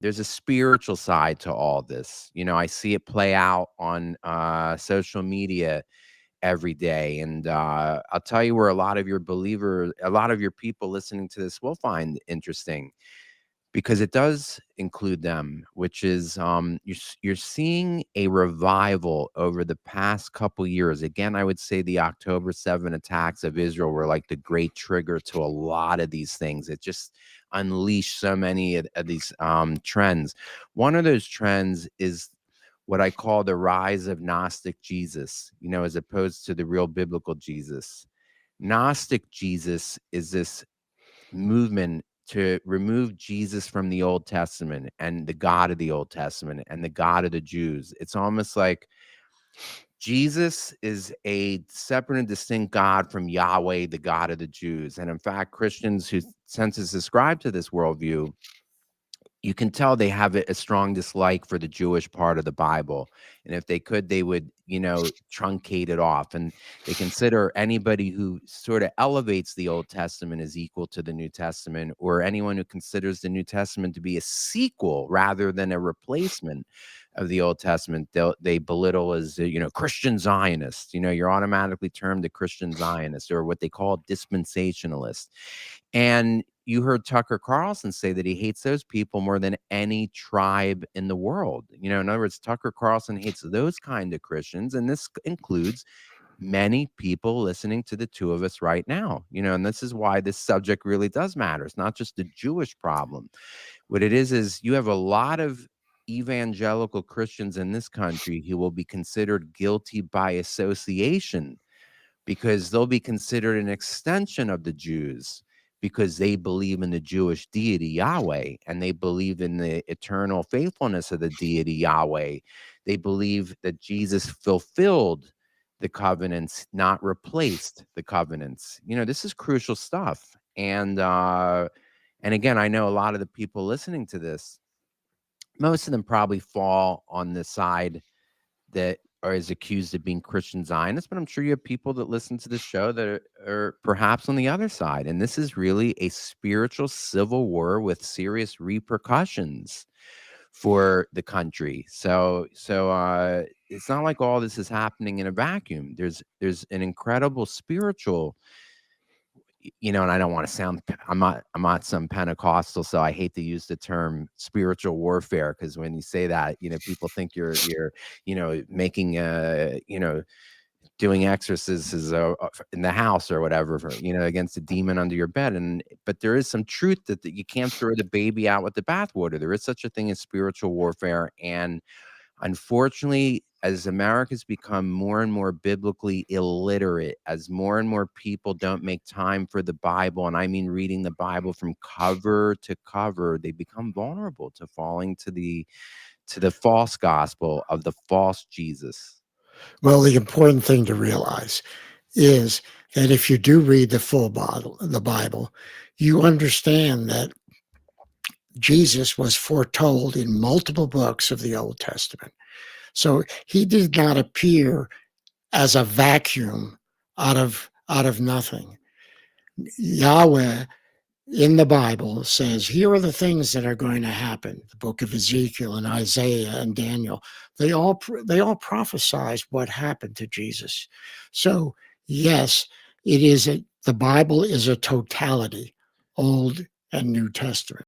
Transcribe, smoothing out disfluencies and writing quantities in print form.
there's a spiritual side to all this. I see it play out on social media every day. And I'll tell you where a lot of your people listening to this will find interesting, because it does include them, which is you're seeing a revival over the past couple years. Again, I would say the October 7 attacks of Israel were like the great trigger to a lot of these things. It just unleashed so many of these trends. One of those trends is what I call the rise of Gnostic Jesus, as opposed to the real biblical Jesus. Gnostic Jesus is this movement to remove Jesus from the Old Testament and the God of the Old Testament and the God of the Jews. It's almost like Jesus is a separate and distinct God from Yahweh, the God of the Jews. And in fact, Christians who since subscribe to this worldview, you can tell they have a strong dislike for the Jewish part of the Bible. And if they could, they would, truncate it off. And they consider anybody who sort of elevates the Old Testament as equal to the New Testament, or anyone who considers the New Testament to be a sequel rather than a replacement of the Old Testament, they belittle as, Christian Zionists. You're automatically termed a Christian Zionist, or what they call dispensationalist. And you heard Tucker Carlson say that he hates those people more than any tribe in the world. In other words, Tucker Carlson hates those kind of Christians. And this includes many people listening to the two of us right now, and this is why this subject really does matter. It's not just a Jewish problem. What it is you have a lot of evangelical Christians in this country who will be considered guilty by association, because they'll be considered an extension of the Jews, because they believe in the Jewish deity Yahweh, and they believe in the eternal faithfulness of the deity Yahweh. They believe that Jesus fulfilled the covenants, not replaced the covenants. This is crucial stuff. And again, I know a lot of the people listening to this, most of them probably fall on the side that is accused of being Christian Zionists, but I'm sure you have people that listen to this show that are perhaps on the other side. And this is really a spiritual civil war with serious repercussions for the country. So it's not like all this is happening in a vacuum. There's an incredible spiritual, and I don't want to sound, I'm not some Pentecostal, so I hate to use the term spiritual warfare, because when you say that, people think you're making doing exorcisms in the house or whatever, against a demon under your bed. But there is some truth that you can't throw the baby out with the bathwater. There is such a thing as spiritual warfare. And unfortunately, as America's become more and more biblically illiterate, as more and more people don't make time for the Bible, and I mean reading the Bible from cover to cover, they become vulnerable to falling to the false gospel of the false Jesus. Well, the important thing to realize is that if you do read the Bible, you understand that Jesus was foretold in multiple books of the Old Testament. So he did not appear as a vacuum out of nothing. Yahweh in the Bible says, here are the things that are going to happen. The book of Ezekiel and Isaiah and Daniel, they all prophesize what happened to Jesus. So yes, the Bible is a totality, Old and New Testament.